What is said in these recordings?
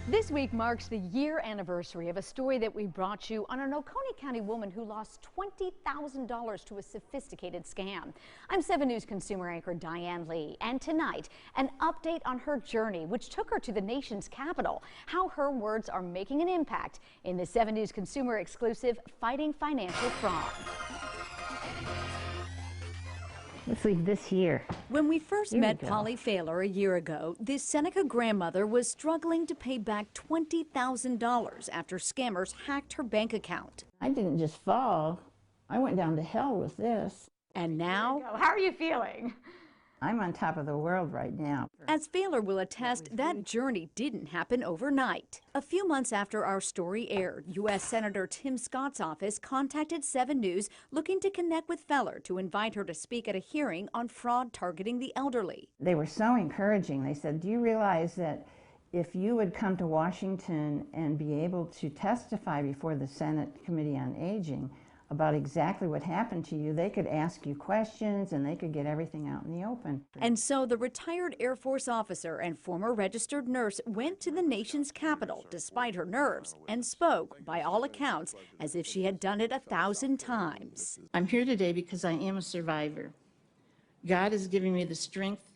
This week marks the year anniversary of a story that we brought you on an Oconee County woman who lost $20,000 to a sophisticated scam. I'm 7 News consumer anchor Diane Lee, and tonight, an update on her journey, which took her to the nation's capital, how her words are making an impact in the 7 News consumer exclusive Fighting Financial Fraud. Let's leave this here. When we first met Polly Failer a year ago, this Seneca grandmother was struggling to pay back $20,000 after scammers hacked her bank account. I didn't just fall. I went down to hell with this. And now, how are you feeling? I'm on top of the world right now. As Failer will attest, that journey didn't happen overnight. A few months after our story aired, U.S. Senator Tim Scott's office contacted 7 News looking to connect with Failer to invite her to speak at a hearing on fraud targeting the elderly. They were so encouraging. They said, do you realize that if you would come to Washington and be able to testify before the Senate Committee on Aging about exactly what happened to you, they could ask you questions and they could get everything out in the open. And so the retired Air Force officer and former registered nurse went to the nation's capital despite her nerves and spoke, by all accounts, as if she had done it 1,000 times. I'm here today because I am a survivor. God is giving me the strength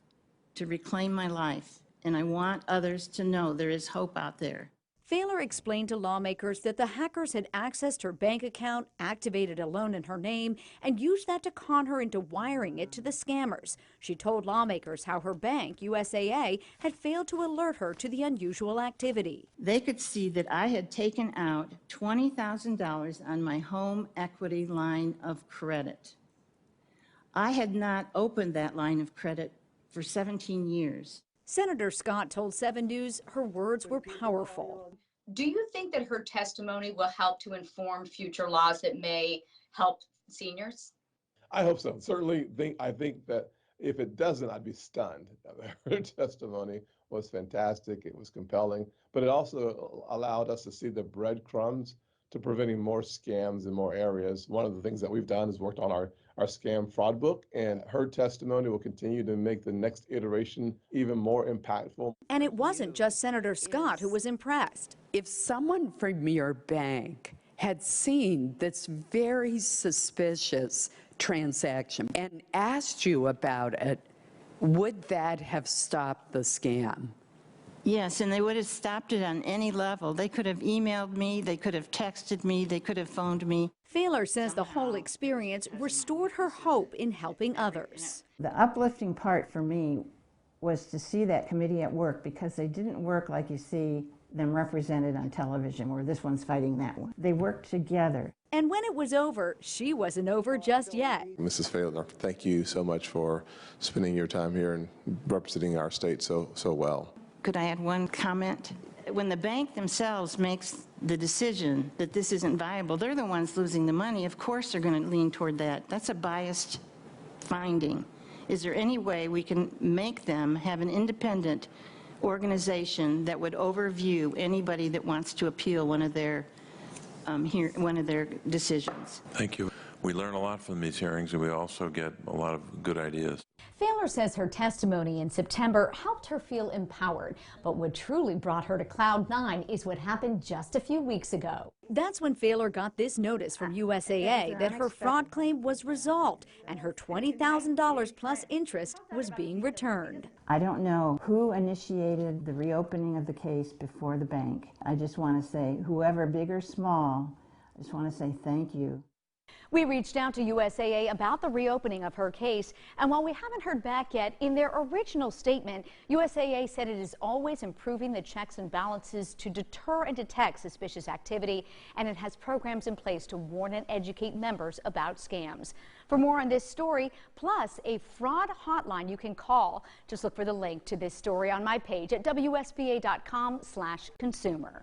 to reclaim my life, and I want others to know there is hope out there. Failer explained to lawmakers that the hackers had accessed her bank account, activated a loan in her name, and used that to con her into wiring it to the scammers. She told lawmakers how her bank, USAA, had failed to alert her to the unusual activity. They could see that I had taken out $20,000 on my home equity line of credit. I had not opened that line of credit for 17 years. Senator Scott told 7 News her words were powerful. Do you think that her testimony will help to inform future laws that may help seniors? I hope so. Certainly, I think that if it doesn't, I'd be stunned. Her testimony was fantastic. It was compelling, but it also allowed us to see the breadcrumbs to preventing more scams in more areas. One of the things that we've done is worked on our scam fraud book, and her testimony will continue to make the next iteration even more impactful. And it wasn't just Senator Scott who was impressed. If someone from your bank had seen this very suspicious transaction and asked you about it, would that have stopped the scam? Yes, and they would have stopped it on any level. They could have emailed me, they could have texted me, they could have phoned me. Failer says the whole experience restored her hope in helping others. The uplifting part for me was to see that committee at work, because they didn't work like you see them represented on television, where this one's fighting that one. They worked together. And when it was over, she wasn't over just yet. Mrs. Failer, thank you so much for spending your time here and representing our state so well. Could I add one comment? When the bank themselves makes the decision that this isn't viable, they're the ones losing the money. Of course they're going to lean toward that. That's a biased finding. Is there any way we can make them have an independent organization that would overview anybody that wants to appeal one of their decisions? Thank you. We learn a lot from these hearings, and we also get a lot of good ideas. Failer says her testimony in September helped her feel empowered, but what truly brought her to Cloud 9 is what happened just a few weeks ago. That's when Failer got this notice from USAA that her fraud claim was resolved and her $20,000 plus interest was being returned. I don't know who initiated the reopening of the case before the bank. I just want to say, whoever, big or small, I just want to say thank you. We reached out to USAA about the reopening of her case, and while we haven't heard back yet, in their original statement, USAA said it is always improving the checks and balances to deter and detect suspicious activity, and it has programs in place to warn and educate members about scams. For more on this story, plus a fraud hotline you can call, just look for the link to this story on my page at WSBA.com/consumer.